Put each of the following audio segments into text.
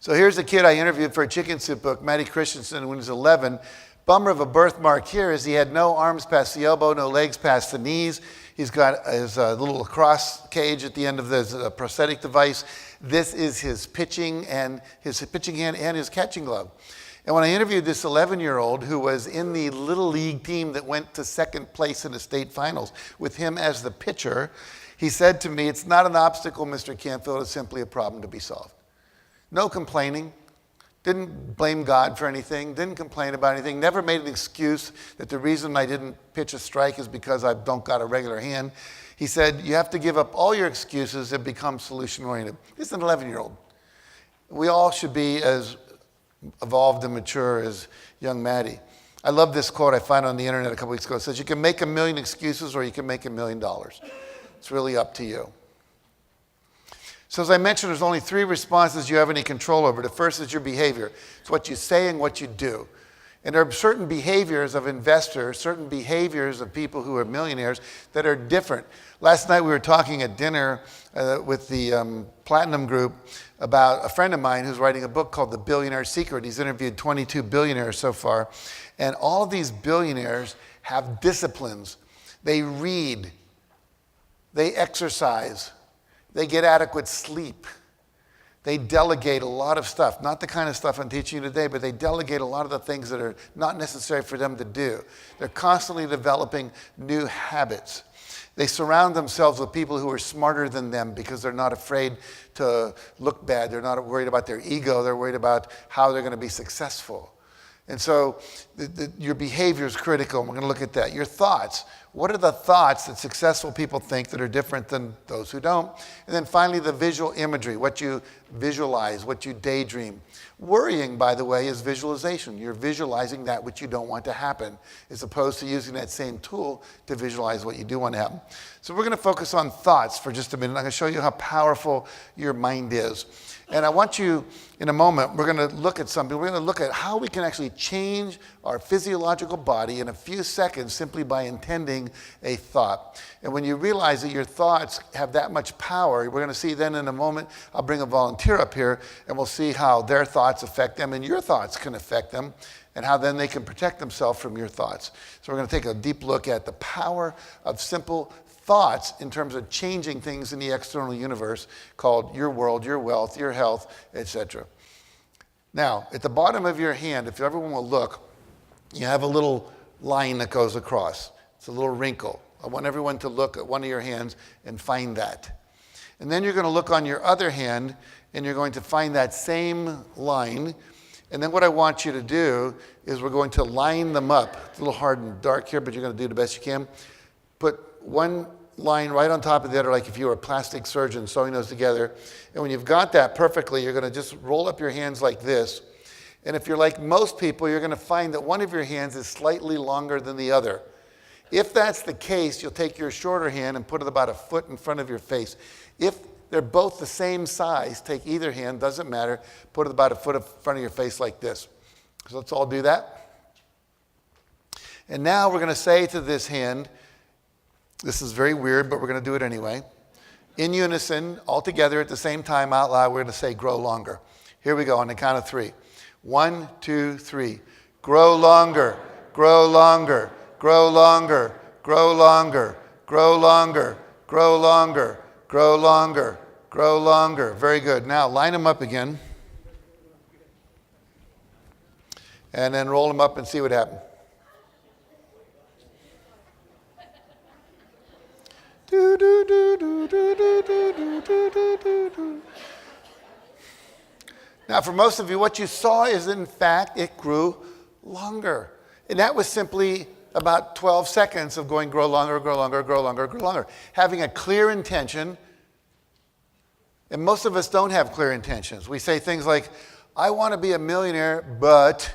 So here's a kid I interviewed for a Chicken Soup book, Matty Christensen, when he was 11. Bummer of a birthmark here is he had no arms past the elbow, no legs past the knees. He's got his little lacrosse cage at the end of the prosthetic device. This is his pitching hand and his catching glove. And when I interviewed this 11-year-old who was in the Little League team that went to second place in the state finals with him as the pitcher, he said to me, "It's not an obstacle, Mr. Canfield, it's simply a problem to be solved." No complaining, didn't blame God for anything, didn't complain about anything, never made an excuse that the reason I didn't pitch a strike is because I don't got a regular hand. He said, you have to give up all your excuses and become solution-oriented. This is an 11-year-old. We all should be as evolved and mature as young Maddie. I love this quote I found on the internet a couple weeks ago. It says, you can make 1,000,000 excuses or you can make $1 million. It's really up to you. So as I mentioned, there's only 3 responses you have any control over. The first is your behavior. It's what you say and what you do. And there are certain behaviors of investors, certain behaviors of people who are millionaires that are different. Last night we were talking at dinner with the Platinum Group about a friend of mine who's writing a book called The Billionaire Secret. He's interviewed 22 billionaires so far. And all of these billionaires have disciplines. They read, they exercise, they get adequate sleep. They delegate a lot of stuff, not the kind of stuff I'm teaching you today, but they delegate a lot of the things that are not necessary for them to do. They're constantly developing new habits. They surround themselves with people who are smarter than them because they're not afraid to look bad. They're not worried about their ego. They're worried about how they're going to be successful. And so your behavior is critical. We're going to look at that. Your thoughts. What are the thoughts that successful people think that are different than those who don't? And then finally, the visual imagery, what you visualize, what you daydream. Worrying, by the way, is visualization. You're visualizing that which you don't want to happen, as opposed to using that same tool to visualize what you do want to happen. So we're going to focus on thoughts for just a minute. I'm going to show you how powerful your mind is. And I want you, in a moment, we're going to look at something. We're going to look at how we can actually change our physiological body in a few seconds simply by intending a thought. And when you realize that your thoughts have that much power, we're going to see then in a moment, I'll bring a volunteer up here, and we'll see how their thoughts affect them and your thoughts can affect them, and how then they can protect themselves from your thoughts. So we're going to take a deep look at the power of simple thoughts in terms of changing things in the external universe called your world, your wealth, your health, etc. Now, at the bottom of your hand, if everyone will look, you have a little line that goes across. It's a little wrinkle. I want everyone to look at one of your hands and find that. And then you're going to look on your other hand and you're going to find that same line. And then what I want you to do is we're going to line them up. It's a little hard and dark here, but you're going to do the best you can. Put one line right on top of the other, like if you were a plastic surgeon sewing those together. And when you've got that perfectly, you're going to just roll up your hands like this. And if you're like most people, you're going to find that one of your hands is slightly longer than the other. If that's the case, you'll take your shorter hand and put it about a foot in front of your face. If they're both the same size, take either hand, doesn't matter, put it about a foot in front of your face like this. So let's all do that. And now we're going to say to this hand, this is very weird, but we're going to do it anyway. In unison, all together at the same time, out loud, we're going to say, grow longer. Here we go on the count of 3. 1, 2, 3. Grow longer, grow longer, grow longer, grow longer, grow longer, grow longer, grow longer, grow longer. Very good. Now line them up again. And then roll them up and see what happens. Now, for most of you, what you saw is, in fact, it grew longer. And that was simply about 12 seconds of going grow longer, grow longer, grow longer, grow longer. Having a clear intention. And most of us don't have clear intentions. We say things like, I want to be a millionaire, but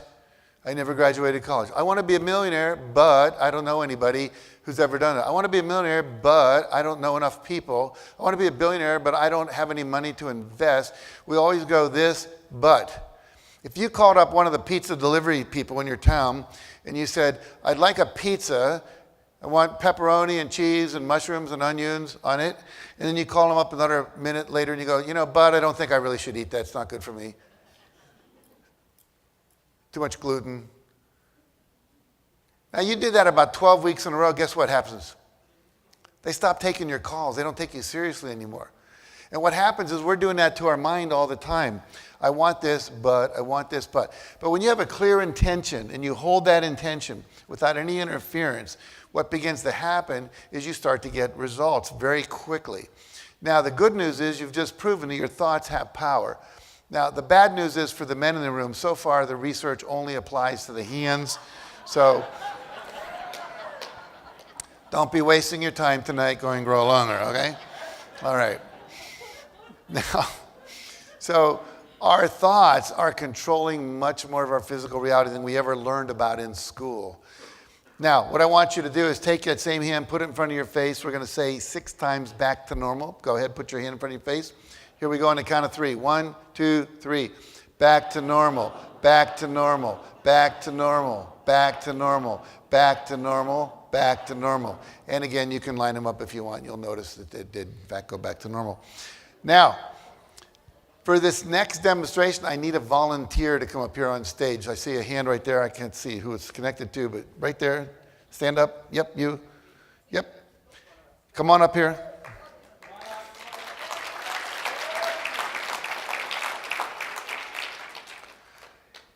I never graduated college. I want to be a millionaire, but I don't know anybody who's ever done it. I want to be a millionaire, but I don't know enough people. I want to be a billionaire, but I don't have any money to invest. We always go this, but. If you called up one of the pizza delivery people in your town and you said, I'd like a pizza, I want pepperoni and cheese and mushrooms and onions on it, and then you call them up another minute later and you go, but I don't think I really should eat that. It's not good for me. Too much gluten. Now you did that about 12 weeks in a row, guess what happens? They stop taking your calls. They don't take you seriously anymore. And what happens is we're doing that to our mind all the time. I want this, but I want this, but. But when you have a clear intention and you hold that intention without any interference, what begins to happen is you start to get results very quickly. Now, the good news is you've just proven that your thoughts have power. Now, the bad news is for the men in the room, so far the research only applies to the hands. So don't be wasting your time tonight going grow longer, okay? All right. Now, so our thoughts are controlling much more of our physical reality than we ever learned about in school. Now, what I want you to do is take that same hand, put it in front of your face. We're going to say 6 times back to normal. Go ahead, put your hand in front of your face. Here we go on the count of 3. 1, 2, 3. Back to normal, back to normal, back to normal, back to normal, back to normal, back to normal. And again, you can line them up if you want. You'll notice that they did, in fact, go back to normal. Now, for this next demonstration, I need a volunteer to come up here on stage. I see a hand right there. I can't see who it's connected to, but right there. Stand up. Yep, you. Yep. Come on up here.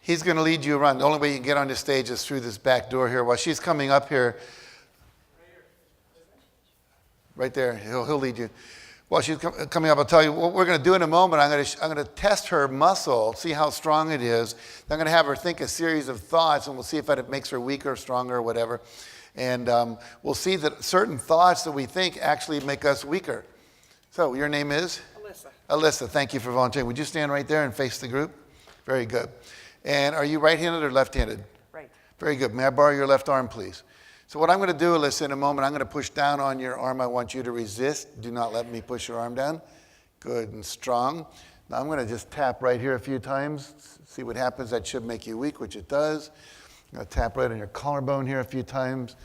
He's going to lead you around. The only way you can get on the stage is through this back door here. While she's coming up here, right there, he'll lead you. While she's coming up, I'll tell you what we're going to do in a moment. I'm going to test her muscle, see how strong it is. I'm going to have her think a series of thoughts, and we'll see if it makes her weaker, stronger, or whatever. And we'll see that certain thoughts that we think actually make us weaker. So your name is? Alyssa. Alyssa, thank you for volunteering. Would you stand right there and face the group? Very good. And are you right-handed or left-handed? Right. Very good. May I borrow your left arm, please? So what I'm going to do, Alyssa, in a moment, I'm going to push down on your arm. I want you to resist. Do not let me push your arm down. Good and strong. Now I'm going to just tap right here a few times. See what happens. That should make you weak, which it does. I'm going to tap right on your collarbone here a few times.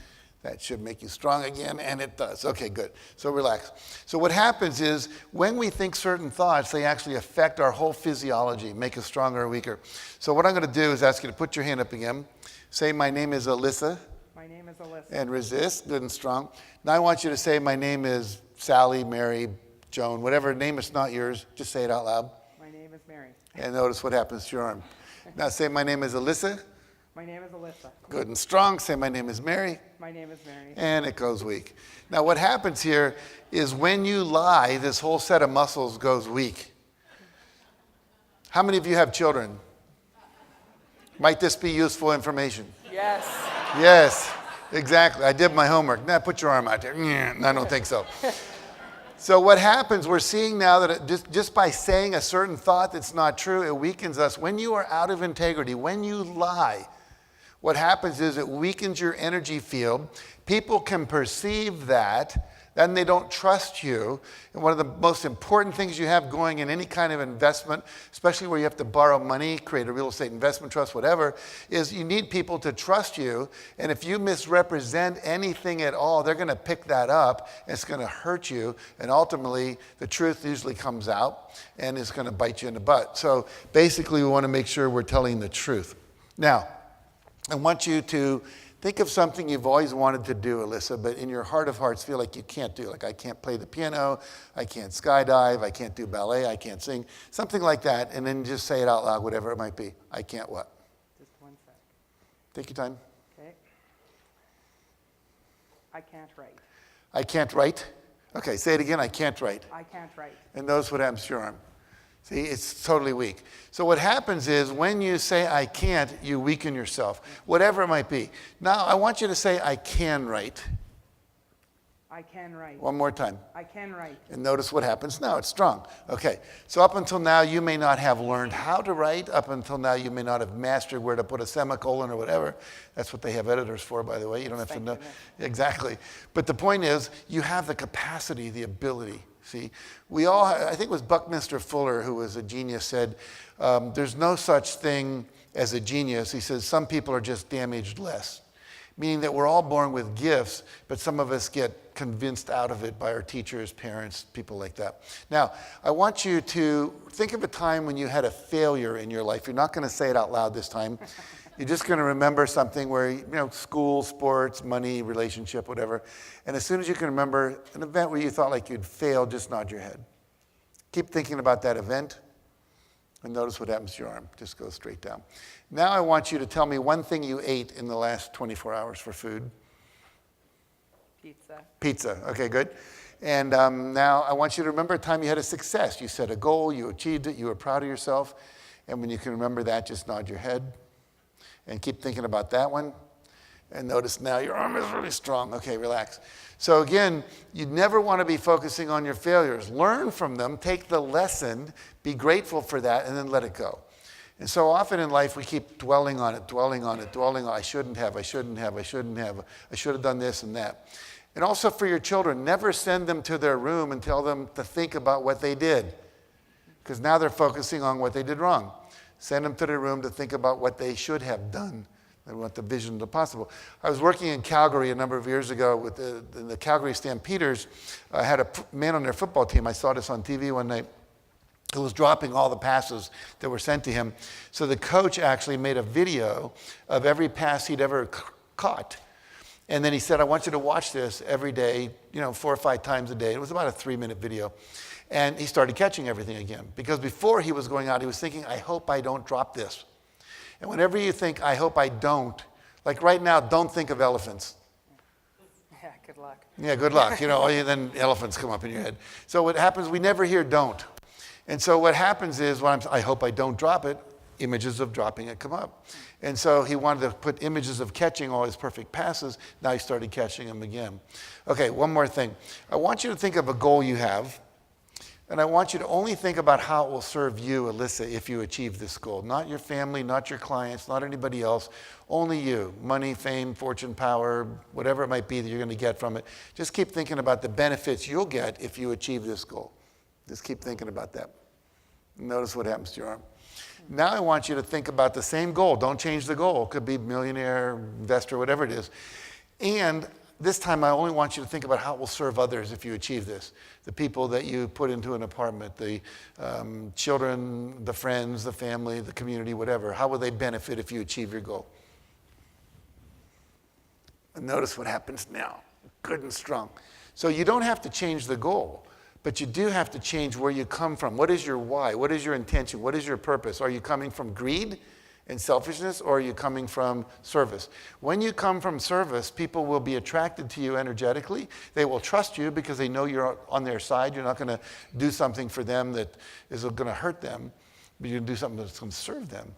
That should make you strong again, and it does. Okay, good. So relax. So what happens is when we think certain thoughts, they actually affect our whole physiology, make us stronger or weaker. So what I'm going to do is ask you to put your hand up again. Say, my name is Alyssa. My name is Alyssa. And resist, good and strong. Now I want you to say, my name is Sally, Mary, Joan, whatever name is not yours, just say it out loud. My name is Mary. And notice what happens to your arm. Now say, my name is Alyssa. My name is Alyssa. Good and strong. Say, my name is Mary. My name is Mary. And it goes weak. Now what happens here is when you lie, this whole set of muscles goes weak. How many of you have children? Might this be useful information? Yes. Yes, exactly. I did my homework. Now put your arm out there. I don't think so. So what happens, we're seeing now that just by saying a certain thought that's not true, it weakens us. When you are out of integrity, when you lie, what happens is it weakens your energy field. People can perceive that, then they don't trust you. And one of the most important things you have going in any kind of investment, especially where you have to borrow money, create a real estate investment trust, whatever, is you need people to trust you. And if you misrepresent anything at all, they're going to pick that up, and it's going to hurt you. And ultimately, the truth usually comes out, and it's going to bite you in the butt. So basically, we want to make sure we're telling the truth. Now, I want you to think of something you've always wanted to do, Alyssa, but in your heart of hearts feel like you can't do. Like, I can't play the piano, I can't skydive, I can't do ballet, I can't sing, something like that, and then just say it out loud, whatever it might be. I can't what? Just 1 sec. Take your time. Okay. I can't write. I can't write? Okay, say it again. I can't write. I can't write. And notice what happens to your arm. See, it's totally weak. So what happens is when you say I can't, you weaken yourself, whatever it might be. Now, I want you to say I can write. I can write. One more time. I can write. And notice what happens now. It's strong. Okay. So up until now, you may not have learned how to write. Up until now, you may not have mastered where to put a semicolon or whatever. That's what they have editors for, by the way. You don't have to know. Exactly. But the point is, you have the capacity, the ability. See, we all, I think it was Buckminster Fuller, who was a genius, said, there's no such thing as a genius. He says, some people are just damaged less. meaning that we're all born with gifts, but some of us get convinced out of it by our teachers, parents, people like that. Now, I want you to think of a time when you had a failure in your life. You're not going to say it out loud this time. You're just going to remember something where, school, sports, money, relationship, whatever. And as soon as you can remember an event where you thought like you'd failed, just nod your head. Keep thinking about that event. And notice what happens to your arm. Just go straight down. Now I want you to tell me one thing you ate in the last 24 hours for food. Pizza. Pizza. Okay, good. And now I want you to remember a time you had a success. You set a goal, you achieved it, you were proud of yourself. And when you can remember that, just nod your head. And keep thinking about that one. And notice now your arm is really strong. Okay, relax. So again, you never want to be focusing on your failures. Learn from them, take the lesson, be grateful for that, and then let it go. And so often in life we keep dwelling on it, I shouldn't have, I should have done this and that. And also for your children, never send them to their room and tell them to think about what they did. Because now they're focusing on what they did wrong. Send them to their room to think about what they should have done. They want the vision of the possible. I was working in Calgary a number of years ago with the Calgary Stampeders. I had a man on their football team. I saw this on TV one night, who was dropping all the passes that were sent to him. So the coach actually made a video of every pass he'd ever caught. And then he said, I want you to watch this every day, 4 or 5 times a day. It was about a 3-minute video. And he started catching everything again. Because before he was going out, he was thinking, I hope I don't drop this. And whenever you think, I hope I don't, like right now, don't think of elephants. Yeah, good luck. Yeah, good luck. Then elephants come up in your head. So what happens, we never hear don't. And so what happens is, when I hope I don't drop it, images of dropping it come up. And so he wanted to put images of catching all his perfect passes. Now he started catching them again. Okay, one more thing. I want you to think of a goal you have. And I want you to only think about how it will serve you, Alyssa, if you achieve this goal. Not your family, not your clients, not anybody else. Only you. Money, fame, fortune, power, whatever it might be that you're going to get from it. Just keep thinking about the benefits you'll get if you achieve this goal. Just keep thinking about that. Notice what happens to your arm. Now I want you to think about the same goal. Don't change the goal. It could be millionaire, investor, whatever it is. And this time I only want you to think about how it will serve others if you achieve this. The people that you put into an apartment, the children, the friends, the family, the community, whatever. How will they benefit if you achieve your goal? And notice what happens now. Good and strong. So you don't have to change the goal, but you do have to change where you come from. What is your why? What is your intention? What is your purpose? Are you coming from greed and selfishness, or are you coming from service? When you come from service, people will be attracted to you energetically. They will trust you because they know you're on their side. You're not going to do something for them that is going to hurt them, but you're going to do something that's going to serve them.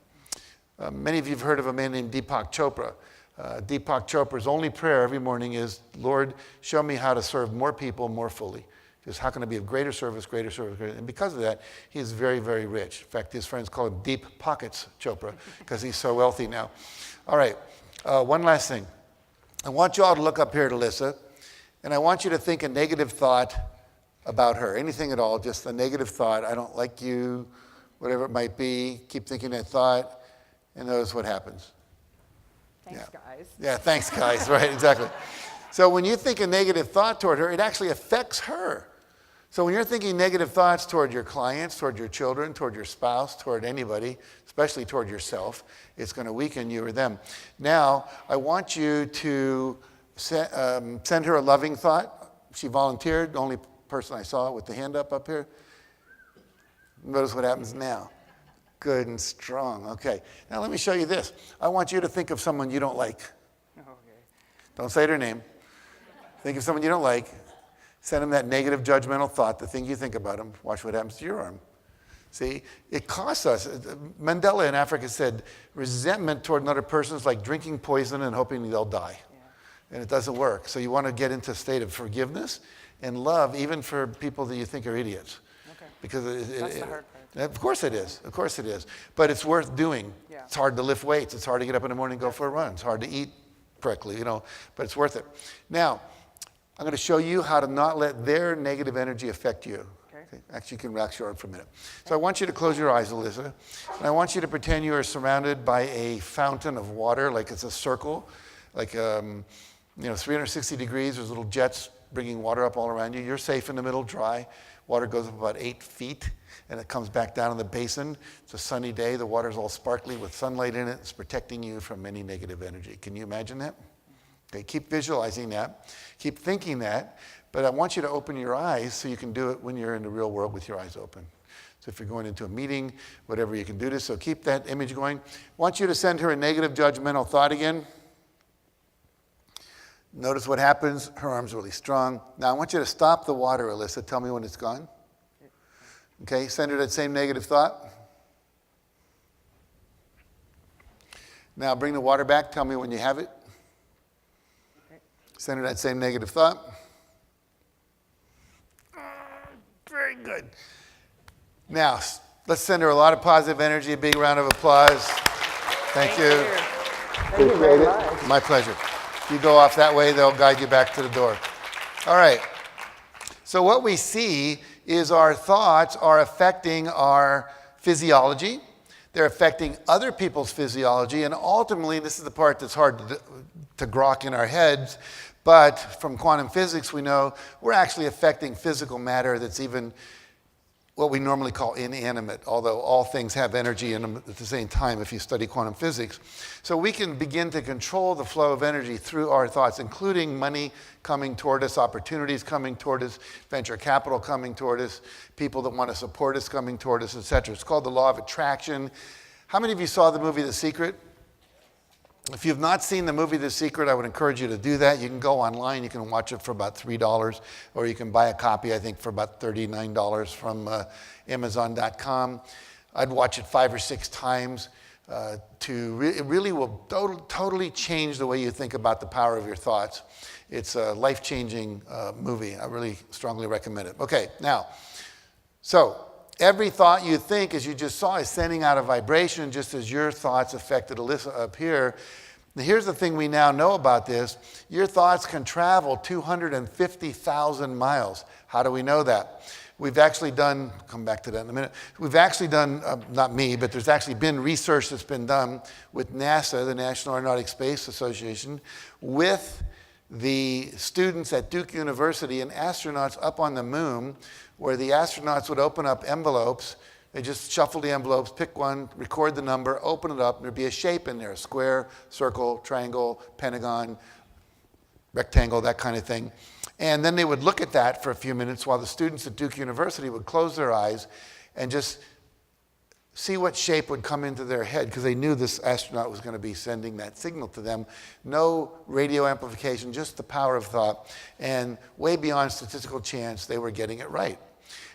Many of you have heard of a man named Deepak Chopra. Deepak Chopra's only prayer every morning is, Lord, show me how to serve more people more fully. Just how can I be of greater service, greater service, greater. And because of that, he is very, very rich. In fact, his friends call him Deep Pockets Chopra because he's so wealthy now. All right, one last thing. I want you all to look up here at Alyssa, and I want you to think a negative thought about her. Anything at all, just a negative thought. I don't like you, whatever it might be. Keep thinking that thought, and notice what happens. Thanks, guys. Yeah, thanks, guys. Right, exactly. So when you think a negative thought toward her, it actually affects her. So when you're thinking negative thoughts toward your clients, toward your children, toward your spouse, toward anybody, especially toward yourself, it's going to weaken you or them. Now, I want you to send her a loving thought. She volunteered, the only person I saw with the hand up here. Notice what happens now. Good and strong. Okay. Now let me show you this. I want you to think of someone you don't like. Okay. Don't say their name. Think of someone you don't like. Send them that negative, judgmental thought, the thing you think about them. Watch what happens to your arm. See, it costs us. Mandela in Africa said, resentment toward another person is like drinking poison and hoping they'll die. Yeah. And it doesn't work. So you want to get into a state of forgiveness and love, even for people that you think are idiots. Okay. Because that's the hard part. Of course it is. Of course it is. But it's worth doing. Yeah. It's hard to lift weights. It's hard to get up in the morning and go for a run. It's hard to eat correctly, but it's worth it. Now, I'm going to show you how to not let their negative energy affect you. Okay. Actually, you can relax your arm for a minute. So I want you to close your eyes, Alyssa. And I want you to pretend you are surrounded by a fountain of water, like it's a circle. like 360 degrees. There's little jets bringing water up all around you. You're safe in the middle, dry. Water goes up about 8 feet, and it comes back down in the basin. It's a sunny day. The water's all sparkly with sunlight in it. It's protecting you from any negative energy. Can you imagine that? Okay, keep visualizing that. Keep thinking that. But I want you to open your eyes so you can do it when you're in the real world with your eyes open. So if you're going into a meeting, whatever, you can do this. So keep that image going. I want you to send her a negative judgmental thought again. Notice what happens. Her arm's really strong. Now I want you to stop the water, Alyssa. Tell me when it's gone. Okay, send her that same negative thought. Now bring the water back. Tell me when you have it. Send her that same negative thought. Very good. Now, let's send her a lot of positive energy. A big round of applause. Thank you. Thank you very much. My pleasure. If you go off that way, they'll guide you back to the door. All right. So what we see is our thoughts are affecting our physiology. They're affecting other people's physiology. And ultimately, this is the part that's hard to grok in our heads. But from quantum physics, we know we're actually affecting physical matter that's even what we normally call inanimate, although all things have energy in them at the same time if you study quantum physics. So we can begin to control the flow of energy through our thoughts, including money coming toward us, opportunities coming toward us, venture capital coming toward us, people that want to support us coming toward us, etc. It's called the law of attraction. How many of you saw the movie The Secret? If you've not seen the movie The Secret, I would encourage you to do that. You can go online. You can watch it for about $3, or you can buy a copy, I think, for about $39 from Amazon.com. I'd watch it 5 or 6 times. It really will totally change the way you think about the power of your thoughts. It's a life-changing movie. I really strongly recommend it. Okay, now, so every thought you think, as you just saw, is sending out a vibration, just as your thoughts affected Alyssa up here. Now, here's the thing we now know about this. Your thoughts can travel 250,000 miles. How do we know that? We've actually done, come back to that in a minute, we've actually done, not me, but there's actually been research that's been done with NASA, the National Aeronautic Space Association, with the students at Duke University and astronauts up on the moon, where the astronauts would open up envelopes. They just shuffle the envelopes, pick one, record the number, open it up, and there'd be a shape in there, square, circle, triangle, pentagon, rectangle, that kind of thing. And then they would look at that for a few minutes while the students at Duke University would close their eyes and just see what shape would come into their head, because they knew this astronaut was going to be sending that signal to them. No radio amplification, just the power of thought. And way beyond statistical chance, they were getting it right.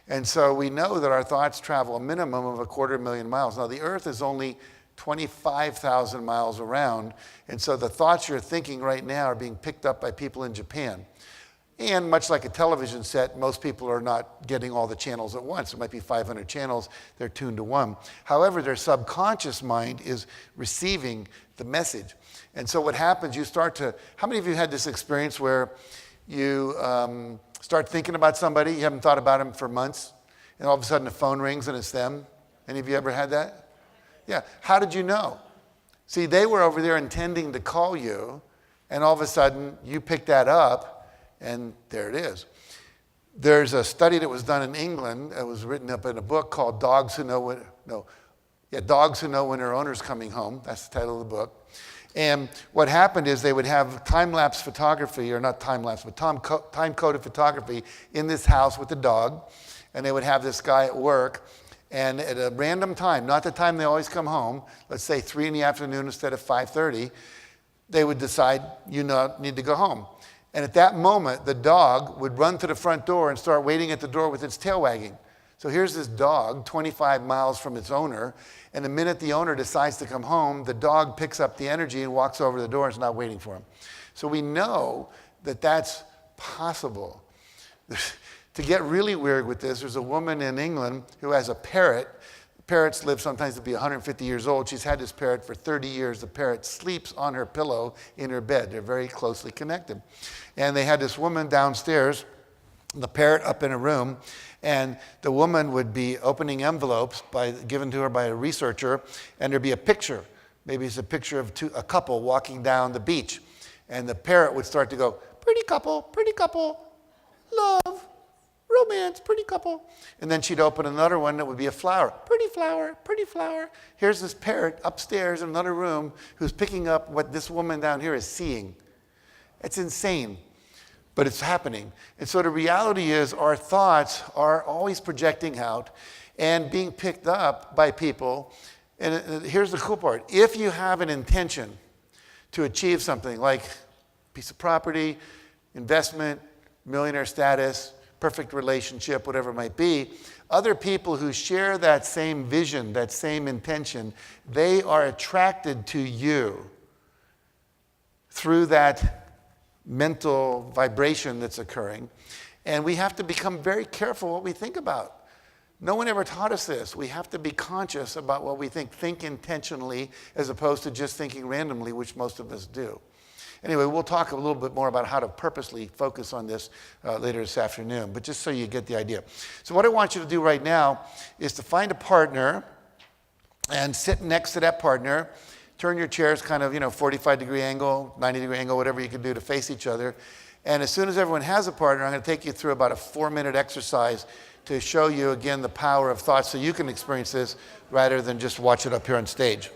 And so we know that our thoughts travel a minimum of 250,000 miles. Now, the Earth is only 25,000 miles around, and so the thoughts you're thinking right now are being picked up by people in Japan. And much like a television set, most people are not getting all the channels at once. There might be 500 channels, they're tuned to one. However, their subconscious mind is receiving the message. And so what happens, you start to, how many of you had this experience where you start thinking about somebody, you haven't thought about them for months, and all of a sudden the phone rings and it's them? Any of you ever had that? Yeah. How did you know? See, they were over there intending to call you, and all of a sudden you pick that up, and there it is. There's a study that was done in England that was written up in a book called Dogs Who Know When Their Owner's Coming Home. That's the title of the book. And what happened is they would have time-lapse photography, or not time-lapse, but time-coded photography in this house with the dog. And they would have this guy at work, and at a random time, not the time they always come home, let's say 3 in the afternoon instead of 5:30, they would decide, you need to go home. And at that moment, the dog would run to the front door and start waiting at the door with its tail wagging. So here's this dog, 25 miles from its owner, and the minute the owner decides to come home, the dog picks up the energy and walks over to the door and is not waiting for him. So we know that that's possible. To get really weird with this, there's a woman in England who has a parrot. Parrots live sometimes to be 150 years old. She's had this parrot for 30 years. The parrot sleeps on her pillow in her bed. They're very closely connected. And they had this woman downstairs, the parrot up in a room, and the woman would be opening envelopes given to her by a researcher, and there'd be a picture. Maybe it's a picture of a couple walking down the beach. And the parrot would start to go, pretty couple, love, romance, pretty couple. And then she'd open another one that would be a flower. Pretty flower, pretty flower. Here's this parrot upstairs in another room who's picking up what this woman down here is seeing. It's insane, but it's happening. And so the reality is our thoughts are always projecting out and being picked up by people. And here's the cool part. If you have an intention to achieve something like piece of property, investment, millionaire status, perfect relationship, whatever it might be, other people who share that same vision, that same intention, they are attracted to you through that mental vibration that's occurring. And we have to become very careful what we think about. No one ever taught us this. We have to be conscious about what we think. Think intentionally as opposed to just thinking randomly, which most of us do. Anyway, we'll talk a little bit more about how to purposely focus on this later this afternoon, but just so you get the idea. So what I want you to do right now is to find a partner and sit next to that partner. Turn your chairs kind of, 45-degree angle, 90-degree angle, whatever you can do to face each other. And as soon as everyone has a partner, I'm going to take you through about a 4-minute exercise to show you again the power of thought so you can experience this rather than just watch it up here on stage.